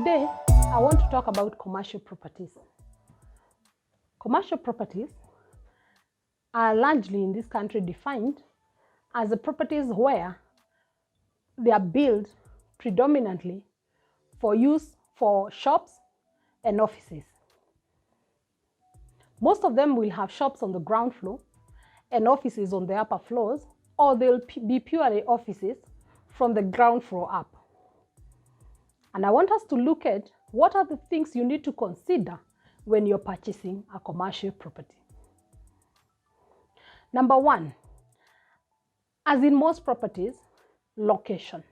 Today, I want to talk about commercial properties. Commercial properties are largely in this country defined as the properties where they are built predominantly for use for shops and offices. Most of them will have shops on the ground floor and offices on the upper floors, or they'll be purely offices from the ground floor up. And I want us to look at what are the things you need to consider when you're purchasing a commercial property. Number one, as in most properties, location.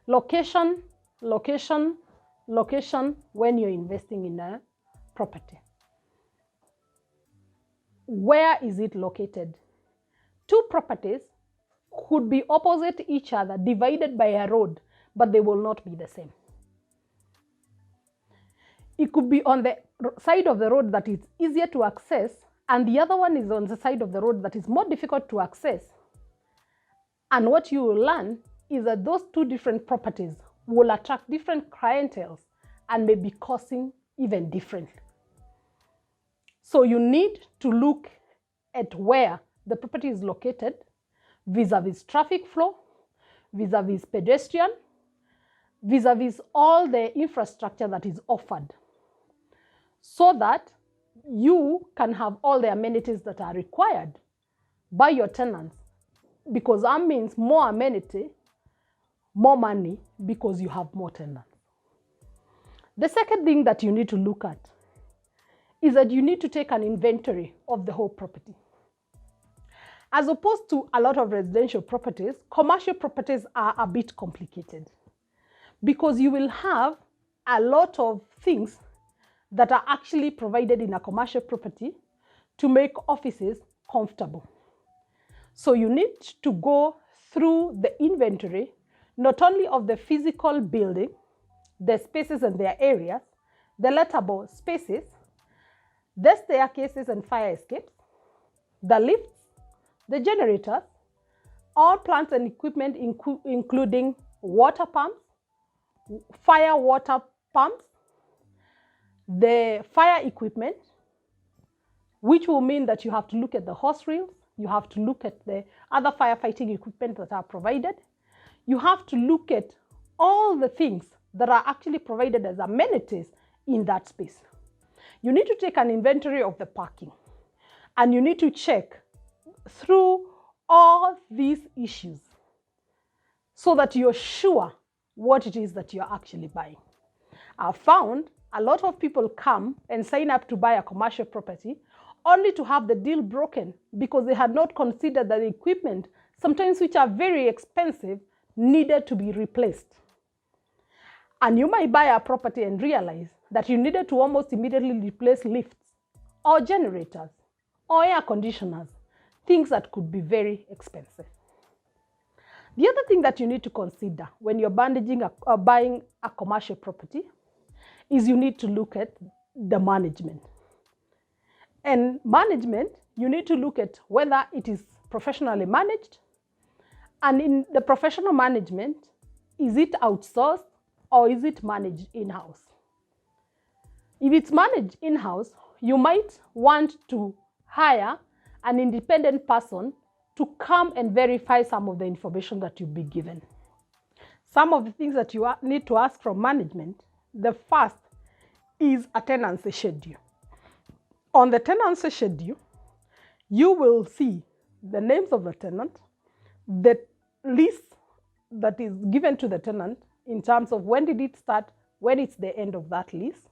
Location, location, location when you're investing in a property. Where is it located? Two properties could be opposite each other, divided by a road, but they will not be the same. It could be on the side of the road that is easier to access, and the other one is on the side of the road that is more difficult to access. And what you will learn is that those two different properties will attract different clienteles and may be costing even differently. So you need to look at where the property is located vis-a-vis traffic flow, vis-a-vis pedestrian, vis-a-vis all the infrastructure that is offered, so that you can have all the amenities that are required by your tenants, because that means more amenity, more money, because you have more tenants. The second thing that you need to look at is that you need to take an inventory of the whole property. As opposed to a lot of residential properties, commercial properties are a bit complicated because you will have a lot of things that are actually provided in a commercial property to make offices comfortable. So you need to go through the inventory, not only of the physical building, the spaces and their areas, the lettable spaces, the staircases and fire escapes, the lifts, the generators, all plants and equipment including water pumps, fire water pumps, the fire equipment, which will mean that you have to look at the hose reels, you have to look at the other firefighting equipment that are provided, you have to look at all the things that are actually provided as amenities in that space. You need to take an inventory of the parking, and you need to check through all these issues so that you're sure what it is that you're actually buying. I've found a lot of people come and sign up to buy a commercial property only to have the deal broken because they had not considered that the equipment, sometimes which are very expensive, needed to be replaced. And you might buy a property and realize that you needed to almost immediately replace lifts or generators or air conditioners, things that could be very expensive. The other thing that you need to consider when you're buying a commercial property is you need to look at the management. And management, you need to look at whether it is professionally managed, and in the professional management, is it outsourced or is it managed in-house? If it's managed in-house, you might want to hire an independent person to come and verify some of the information that you'll be given. Some of the things that you need to ask from management, the first is a tenancy schedule. On the tenancy schedule, you will see the names of the tenant, the lease that is given to the tenant in terms of when did it start, when it's the end of that lease,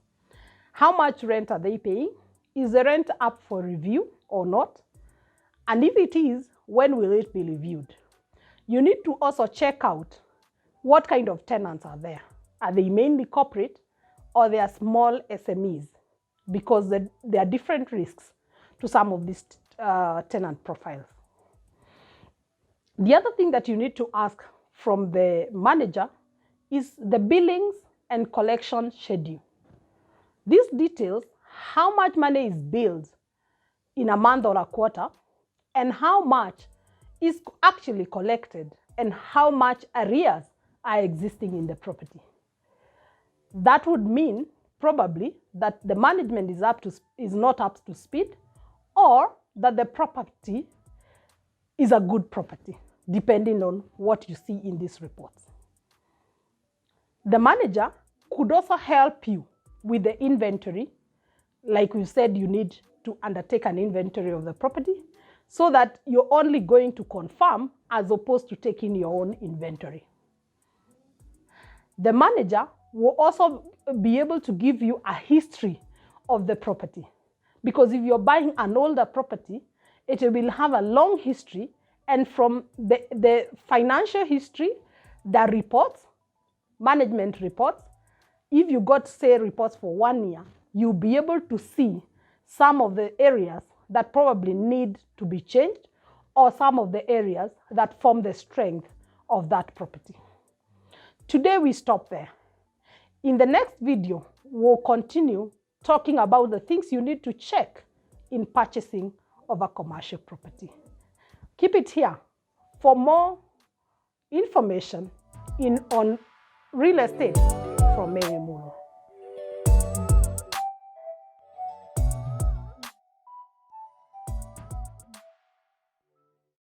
how much rent are they paying, is the rent up for review or not, and if it is, when will it be reviewed? You need to also check out what kind of tenants are there. Are they mainly corporate or they are small SMEs? Because there are different risks to some of these tenant profiles. The other thing that you need to ask from the manager is the billings and collection schedule. This details how much money is billed in a month or a quarter, and how much is actually collected, and how much arrears are existing in the property. that would mean probably that the management is not up to speed, or that the property is a good property, depending on what you see in these reports. The manager could also help you with the inventory. Like we said, you need to undertake an inventory of the property so that you're only going to confirm as opposed to taking your own inventory. The manager will also be able to give you a history of the property, because if you're buying an older property, it will have a long history, and from the financial history, the reports, management reports, if you got, say, reports for 1 year, you'll be able to see some of the areas that probably need to be changed, or some of the areas that form the strength of that property. Today we stop there. In the next video, we'll continue talking about the things you need to check in purchasing of a commercial property. Keep it here for more information on real estate from Mary.